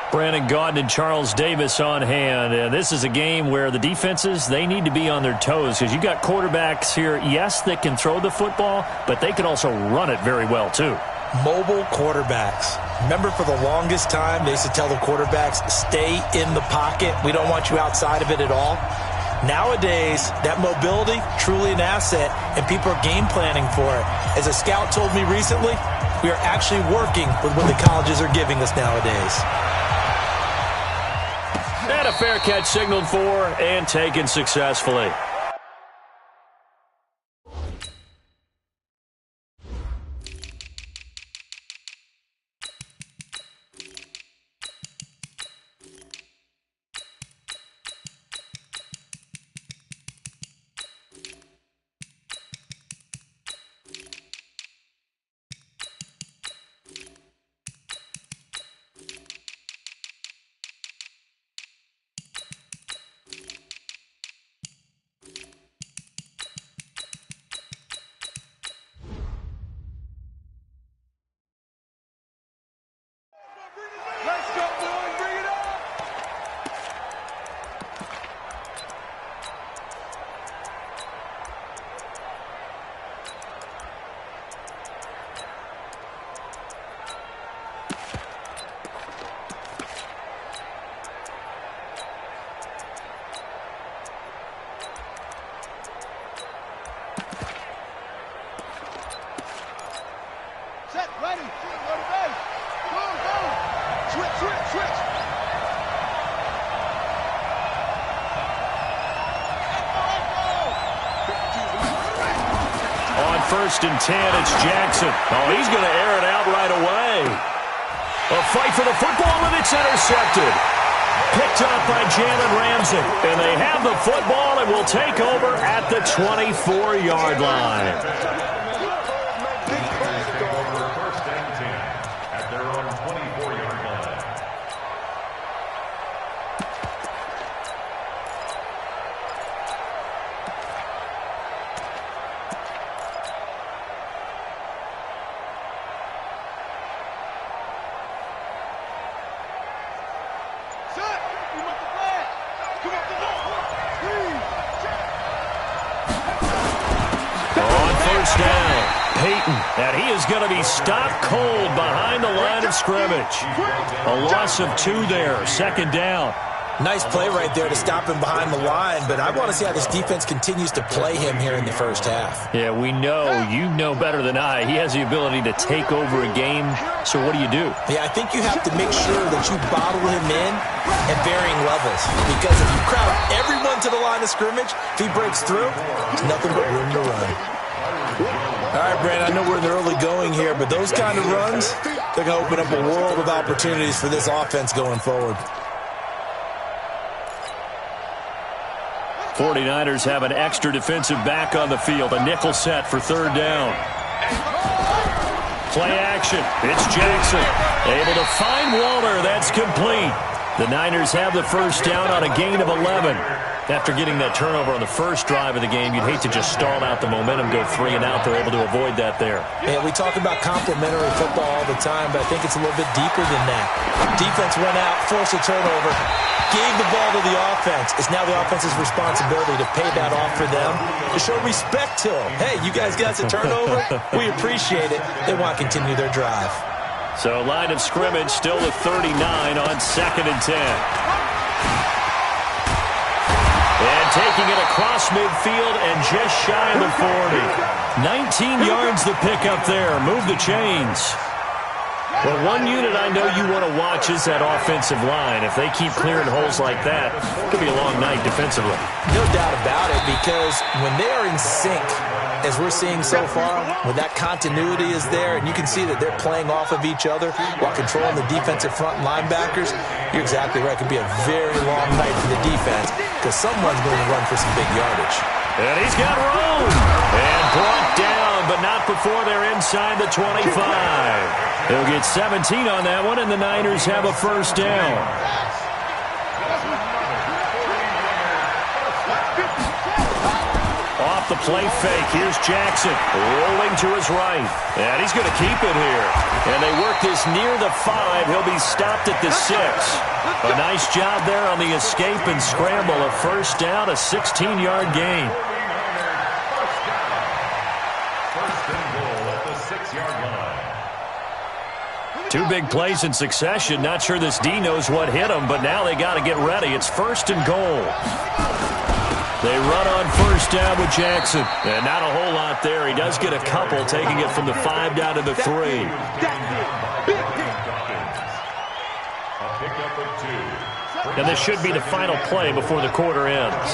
Brandon Gaudin and Charles Davis on hand. And this is a game where the defenses, they need to be on their toes because you got quarterbacks here, yes, that can throw the football, but they can also run it very well too. Mobile quarterbacks. Remember, for the longest time, they used to tell the quarterbacks, stay in the pocket. We don't want you outside of it at all. Nowadays, that mobility, truly an asset, and people are game planning for it. As a scout told me recently, we are actually working with what the colleges are giving us nowadays. And a fair catch signaled for and taken successfully. First and 10, it's Jackson. Oh, he's going to air it out right away. A fight for the football, and it's intercepted. Picked up by Jalen Ramsey. And they have the football and will take over at the 24-yard line. And he is going to be stopped cold behind the line of scrimmage. A loss of 2 there, second down. Nice play right there to stop him behind the line, but I want to see how this defense continues to play him here in the first half. Yeah, we know, you know better than I, he has the ability to take over a game, so what do you do? Yeah, I think you have to make sure that you bottle him in at varying levels, because if you crowd everyone to the line of scrimmage, if he breaks through, it's nothing but room to run. All right, Brandon, I know we're in the early going here, but those kind of runs, they're going to open up a world of opportunities for this offense going forward. 49ers have an extra defensive back on the field. A nickel set for third down. Play action. It's Jackson. Able to find Waller. That's complete. The Niners have the first down on a gain of 11. After getting that turnover on the first drive of the game, you'd hate to just stall out the momentum, go 3 and out. They're able to avoid that there. Yeah, we talk about complementary football all the time, but I think it's a little bit deeper than that. Defense went out, forced a turnover, gave the ball to the offense. It's now the offense's responsibility to pay that off for them, to show respect to them. Hey, you guys got the turnover. We appreciate it. They want to continue their drive. So line of scrimmage still at 39 on 2nd and 10. And taking it across midfield and just shy of the 40. 19 yards the pickup there. Move the chains. Well, one unit I know you want to watch is that offensive line. If they keep clearing holes like that, it could be a long night defensively. No doubt about it, because when they are in sync, as we're seeing so far, when that continuity is there, and you can see that they're playing off of each other while controlling the defensive front linebackers, you're exactly right. It could be a very long night for the defense, because someone's going to run for some big yardage. And he's got room. And brought down, but not before they're inside the 25. They'll get 17 on that one, and the Niners have a first down. Off off the play fake. Here's Jackson rolling to his right. And he's going to keep it here. And they work this near the 5. He'll be stopped at the 6. A nice job there on the escape and scramble. A first down, a 16-yard gain. First and goal at the 6-yard line. 2 big plays in succession. Not sure this D knows what hit him, but now they got to get ready. It's first and goal. They run on first down with Jackson. And not a whole lot there. He does get a couple, taking it from the 5 down to the 3. And this should be the final play before the quarter ends.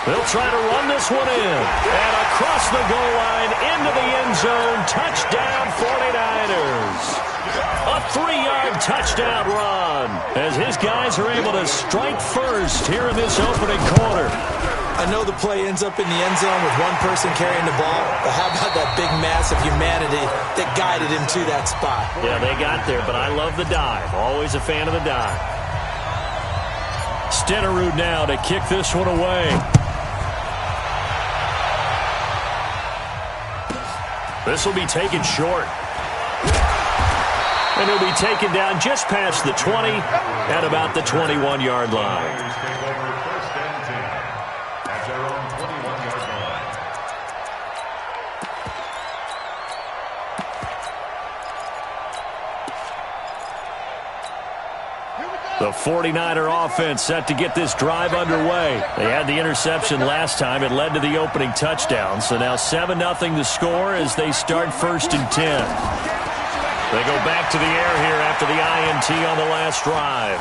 They'll try to run this one in. And across the goal line, into the end zone. Touchdown, 49ers. A 3-yard touchdown run as his guys are able to strike first here in this opening quarter. I know the play ends up in the end zone with one person carrying the ball, but how about that big mass of humanity that guided him to that spot? Yeah, they got there, but I love the dive. Always a fan of the dive. Stenerud now to kick this one away. This will be taken short. And he'll be taken down just past the 20 at about the 21-yard line. The 49er offense set to get this drive underway. They had the interception last time. It led to the opening touchdown. So now 7-0 the score as they start first and 10. They go back to the air here after the INT on the last drive.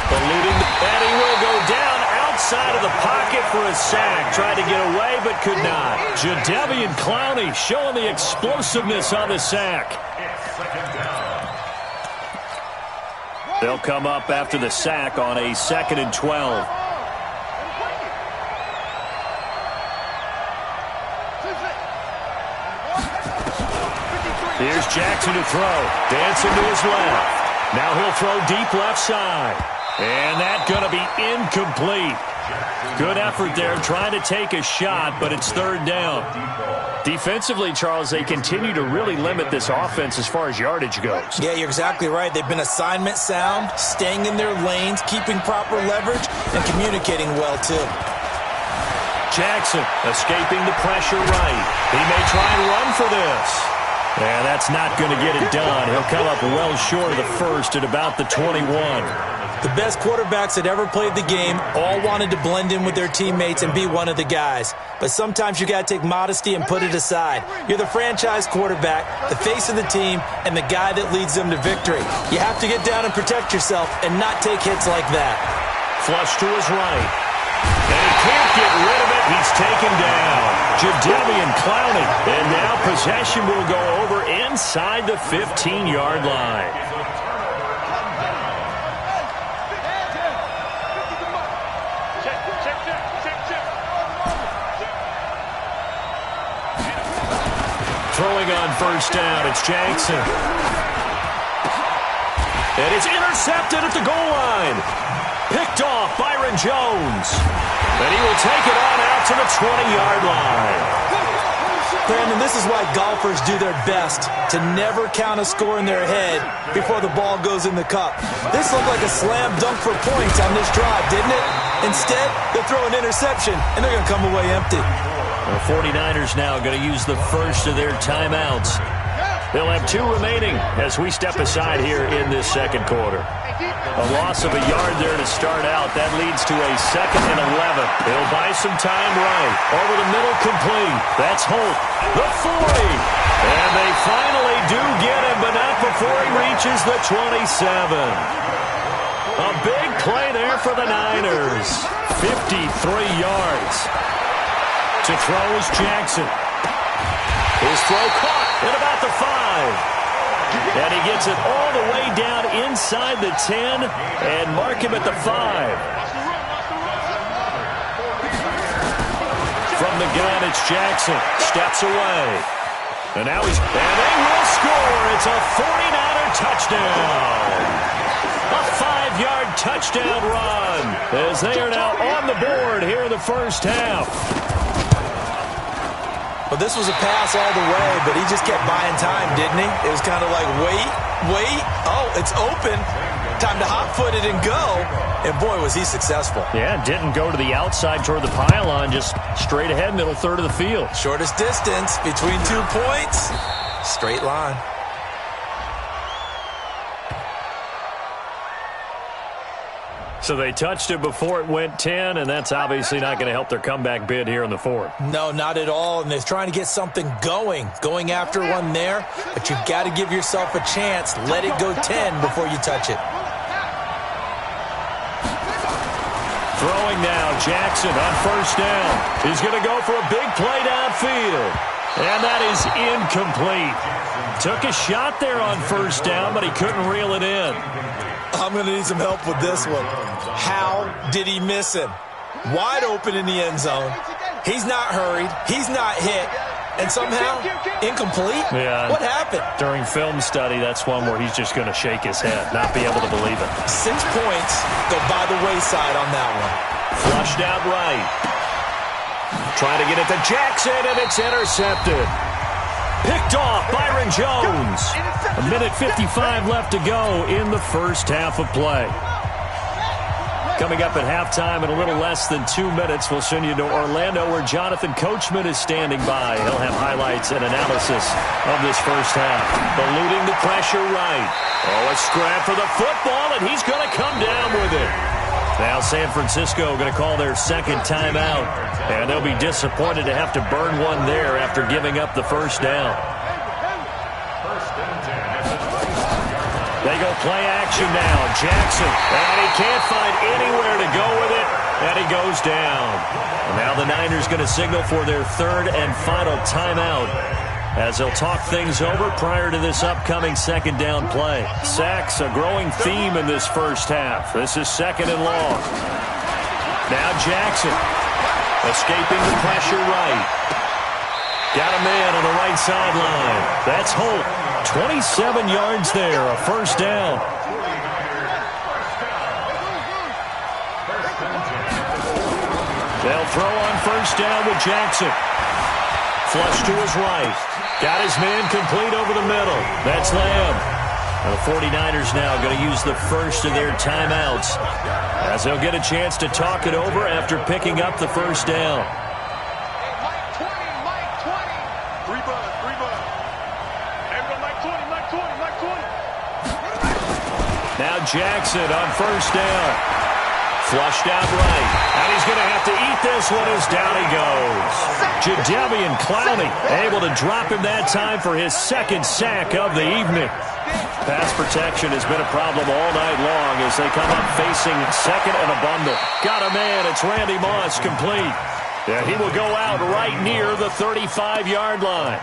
Eluding, and he will go down outside of the pocket for a sack. Tried to get away, but could not. Jadeveon Clowney showing the explosiveness on the sack. They'll come up after the sack on a 2nd and 12. Here's Jackson to throw. Dancing to his left. Now he'll throw deep left side. And that's going to be incomplete. Good effort there trying to take a shot, but it's 3rd down. Defensively, Charles, they continue to really limit this offense as far as yardage goes. Yeah, you're exactly right. They've been assignment sound, staying in their lanes, keeping proper leverage, and communicating well, too. Jackson escaping the pressure right. He may try and run for this. And that's not going to get it done. He'll come up well short of the first at about the 21. The best quarterbacks that ever played the game all wanted to blend in with their teammates and be one of the guys. But sometimes you got to take modesty and put it aside. You're the franchise quarterback, the face of the team, and the guy that leads them to victory. You have to get down and protect yourself and not take hits like that. Flush to his right. And he can't get rid of it. He's taken down. Jadeveon Clowney. And now possession will go over inside the 15-yard line. Throwing on first down, it's Jackson. And it's intercepted at the goal line. Picked off Byron Jones. And he will take it on out to the 20-yard line. Brandon, this is why golfers do their best to never count a score in their head before the ball goes in the cup. This looked like a slam dunk for points on this drive, didn't it? Instead, they'll throw an interception, and they're going to come away empty. The 49ers now going to use the first of their timeouts. They'll have 2 remaining as we step aside here in this second quarter. A loss of a yard there to start out. That leads to a 2nd and 11. They'll buy some time right. Over the middle, complete. That's Holt. The 40. And they finally do get him, but not before he reaches the 27. A big play there for the Niners. 53 yards. To throw is Jackson. His throw caught at about the 5. And he gets it all the way down inside the 10 and mark him at the 5. From the gun, it's Jackson. Steps away. And now and they will score. It's a 49er touchdown. A 25-yard touchdown run as they are now on the board here in the first half. Well, this was a pass all the way, but he just kept buying time, didn't he? It was kind of like, wait. Oh, it's open. Time to hot-foot it and go. And, boy, was he successful. Yeah, didn't go to the outside toward the pylon, just straight ahead, middle third of the field. Shortest distance between 2 points. Straight line. So they touched it before it went 10, and that's obviously not going to help their comeback bid here in the fourth. No, not at all, and they're trying to get something going after one there, but you've got to give yourself a chance. Let it go 10 before you touch it. Throwing now, Jackson on first down. He's going to go for a big play downfield, and that is incomplete. Took a shot there on first down, but he couldn't reel it in. I'm going to need some help with this one. How did he miss him? Wide open in the end zone. He's not hurried. He's not hit. And somehow, incomplete? Yeah. What happened? During film study, that's one where he's just going to shake his head, not be able to believe it. 6 points go by the wayside on that one. Flushed out right. Trying to get it to Jackson, and it's intercepted. Picked off Byron Jones. 1:55 left to go in the first half of play. Coming up at halftime in a little less than 2 minutes, we'll send you to Orlando where Jonathan Coachman is standing by. He'll have highlights and analysis of this first half. Eluding the pressure right. Oh, a scrap for the football, and he's going to come down with it. Now San Francisco going to call their second timeout, and they'll be disappointed to have to burn one there after giving up the first down. They go play action now. Jackson, and he can't find anywhere to go with it, and he goes down. And now the Niners going to signal for their third and final timeout as they'll talk things over prior to this upcoming second down play. Sacks, a growing theme in this first half. This is second and long. Now Jackson, escaping the pressure right. Got a man on the right sideline. That's Holt. 27 yards there, a first down. They'll throw on first down with Jackson. Flush to his right. Got his man complete over the middle. That's Lamb. And the 49ers now going to use the first of their timeouts as they'll get a chance to talk it over after picking up the first down. Now Jackson on first down. Flushed out right. And he's going to have to eat this one as down he goes. Jadeveon Clowney able to drop him that time for his second sack of the evening. Pass protection has been a problem all night long as they come up facing second and a bundle. Got a man. It's Randy Moss complete. And he will go out right near the 35-yard line.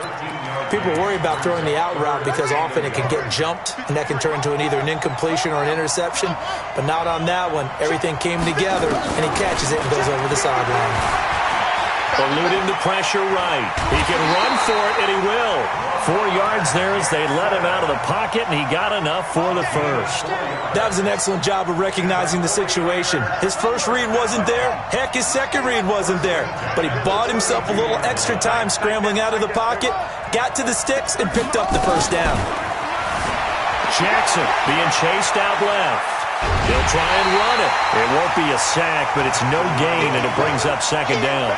People worry about throwing the out route because often it can get jumped, and that can turn into either an incompletion or an interception. But not on that one. Everything came together, and he catches it and goes over the sideline. Eluding the pressure right. He can run for it, and he will. 4 yards there as they let him out of the pocket, and he got enough for the first. That was an excellent job of recognizing the situation. His first read wasn't there. Heck, his second read wasn't there. But he bought himself a little extra time scrambling out of the pocket, got to the sticks, and picked up the first down. Jackson being chased out left. He'll try and run it. It won't be a sack, but it's no gain, and it brings up second down.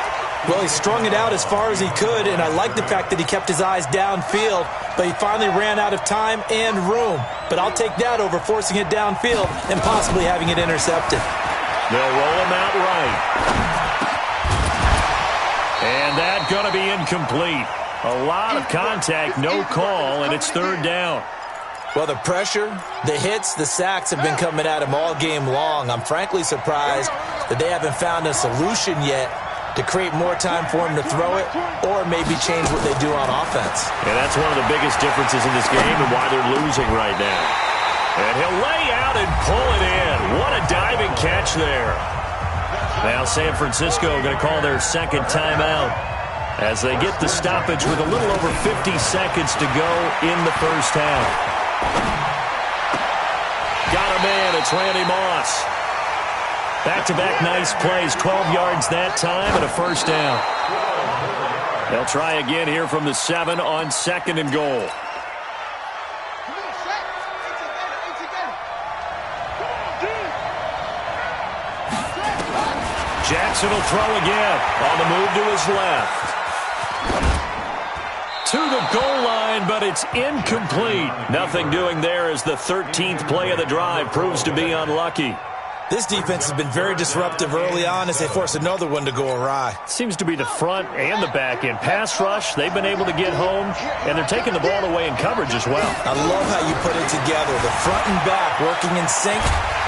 Well, he strung it out as far as he could, and I like the fact that he kept his eyes downfield, but he finally ran out of time and room. But I'll take that over forcing it downfield and possibly having it intercepted. They'll roll him out right. And that's going to be incomplete. A lot of contact, no call, and it's third down. Well, the pressure, the hits, the sacks have been coming at him all game long. I'm frankly surprised that they haven't found a solution yet to create more time for him to throw it or maybe change what they do on offense. And that's one of the biggest differences in this game and why they're losing right now. And he'll lay out and pull it in. What a diving catch there. Now San Francisco going to call their second timeout as they get the stoppage with a little over 50 seconds to go in the first half. Got a man, it's Randy Moss. Back-to-back nice plays, 12 yards that time and a first down. They'll try again here from the 7 on 2nd and goal. Jackson will throw again. On the move to his left. To the goal line, but it's incomplete. Nothing doing there as the 13th play of the drive proves to be unlucky. This defense has been very disruptive early on as they force another one to go awry. Seems to be the front and the back end. Pass rush, they've been able to get home, and they're taking the ball away in coverage as well. I love how you put it together. The front and back working in sync,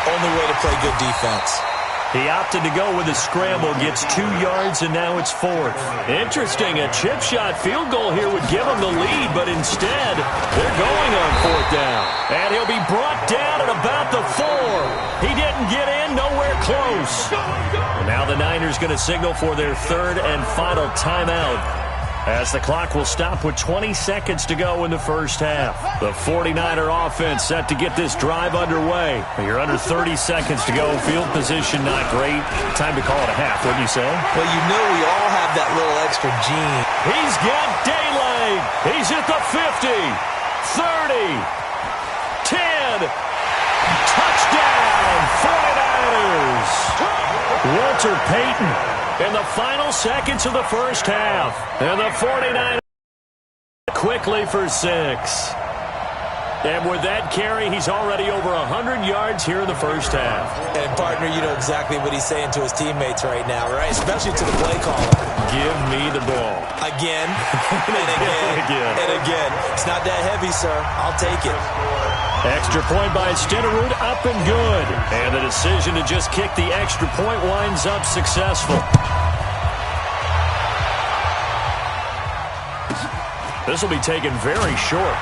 only way to play good defense. He opted to go with a scramble, gets 2 yards, and now it's 4th. Interesting, a chip shot field goal here would give him the lead, but instead, they're going on 4th down. And he'll be brought down at about the 4. He didn't get in, nowhere close. And now the Niners going to signal for their 3rd and final timeout, as the clock will stop with 20 seconds to go in the first half. The 49er offense set to get this drive underway. You're under 30 seconds to go. Field position not great. Time to call it a half, wouldn't you say? Well, you know we all have that little extra gene. He's got daylight. He's at the 50, 30, 10. Touchdown, 49ers. Walter Payton in the final seconds of the first half. And the 49ers quickly for 6. And with that carry, he's already over 100 yards here in the first half. And, partner, you know exactly what he's saying to his teammates right now, right? Especially to the play caller. Give me the ball. Again, and again, and again. It's not that heavy, sir. I'll take it. Extra point by Stenerud, up and good. And the decision to just kick the extra point winds up successful. This will be taken very short.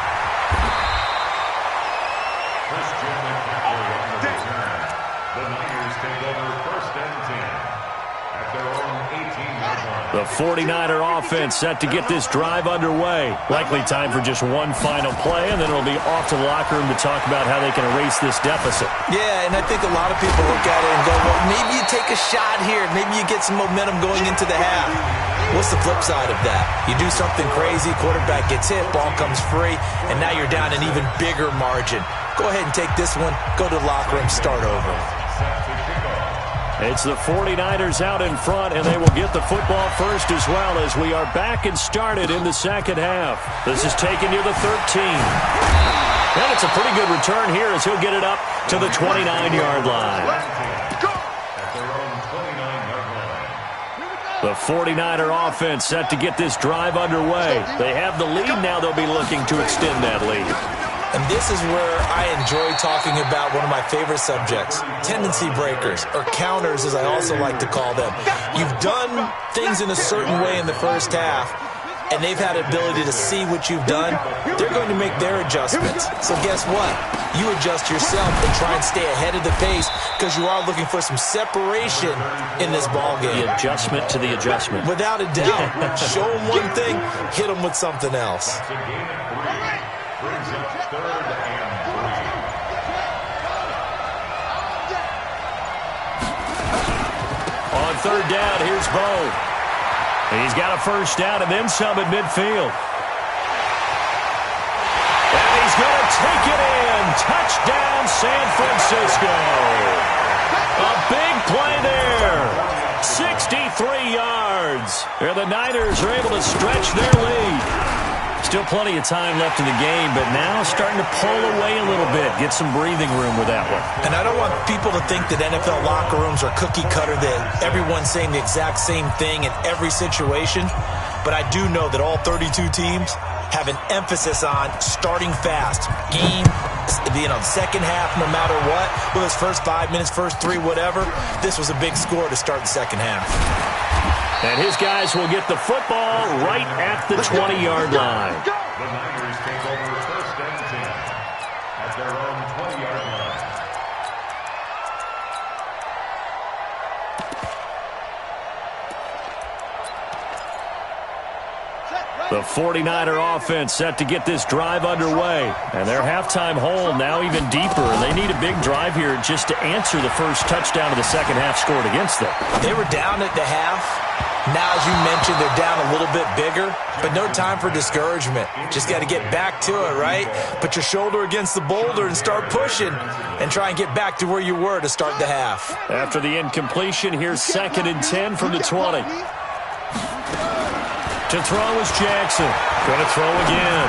The 49er offense set to get this drive underway. Likely time for just one final play, and then it'll be off to the locker room to talk about how they can erase this deficit. Yeah, and I think a lot of people look at it and go, well, maybe you take a shot here. Maybe you get some momentum going into the half. What's the flip side of that? You do something crazy, quarterback gets hit, ball comes free, and now you're down an even bigger margin. Go ahead and take this one, go to the locker room, start over. It's the 49ers out in front, and they will get the football first as well as we are back and started in the second half. This is taken near the 13. And it's a pretty good return here as he'll get it up to the 29-yard line. The 49er offense set to get this drive underway. They have the lead now. They'll be looking to extend that lead. And this is where I enjoy talking about one of my favorite subjects, tendency breakers, or counters as I also like to call them. You've done things in a certain way in the first half, and they've had ability to see what you've done. They're going to make their adjustments. So guess what? You adjust yourself and try and stay ahead of the pace because you are looking for some separation in this ballgame. The adjustment to the adjustment. Without a doubt. Show them one thing, hit them with something else. On third down, here's Bo. He's got a first down and then some at midfield. And he's going to take it in. Touchdown, San Francisco. A big play there. 63 yards. And the Niners are able to stretch their lead. Still plenty of time left in the game, but now starting to pull away a little bit. Get some breathing room with that one. And I don't want people to think that NFL locker rooms are cookie cutter, that everyone's saying the exact same thing in every situation. But I do know that all 32 teams have an emphasis on starting fast. Game, second half, no matter what. Whether it's first 5 minutes, first 3, whatever. This was a big score to start the second half. And his guys will get the football right at the 20-yard line. The Niners take over first and 10 at their own 20-yard line. The 49er offense set to get this drive underway. And their halftime hole now even deeper. And they need a big drive here just to answer the first touchdown of the second half scored against them. They were down at the half. Now, as you mentioned, they're down a little bit bigger. But no time for discouragement. Just got to get back to it, right? Put your shoulder against the boulder and start pushing. And try and get back to where you were to start the half. After the incompletion, here's 2nd and 10 from the 20. To throw is Jackson. Going to throw again.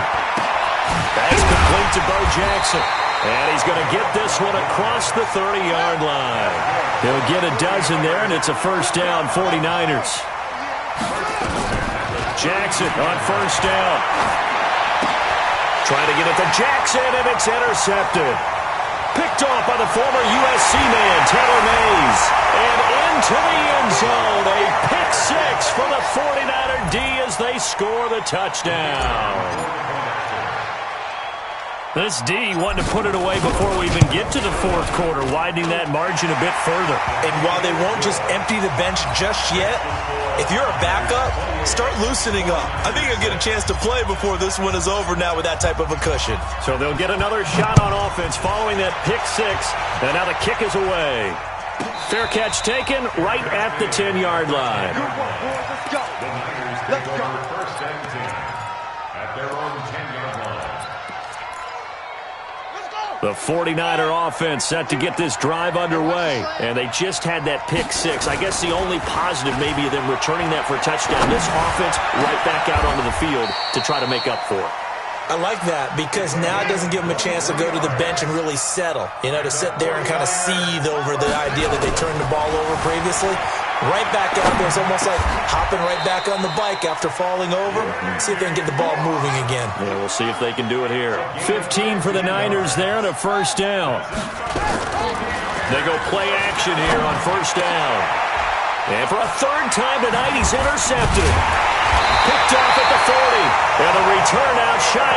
That's complete to Bo Jackson. And he's going to get this one across the 30-yard line. He'll get a dozen there, and it's a first down, 49ers. Jackson on first down. Trying to get it to Jackson, and it's intercepted. Picked off by the former USC man, Taylor Mays. And into the end zone, a pick six from the 49er D as they score the touchdown. This D wanting to put it away before we even get to the fourth quarter, widening that margin a bit further. And while they won't just empty the bench just yet, if you're a backup, start loosening up. I think you'll get a chance to play before this one is over now with that type of a cushion. So they'll get another shot on offense following that pick six. And now the kick is away. Fair catch taken right at the 10-yard line. Let's go. Let's go. First and 10 at their own 10-yard line. The 49er offense set to get this drive underway. And they just had that pick six. I guess the only positive maybe of them returning that for a touchdown. This offense right back out onto the field to try to make up for it. I like that because now it doesn't give them a chance to go to the bench and really settle. You know, to sit there and kind of seethe over the idea that they turned the ball over previously. Right back out there. It's almost like hopping right back on the bike after falling over. See if they can get the ball moving again. Yeah, we'll see if they can do it here. 15 for the Niners there and a first down. They go play action here on first down. And for a third time tonight, he's intercepted. Picked off at the 40. And a return out shy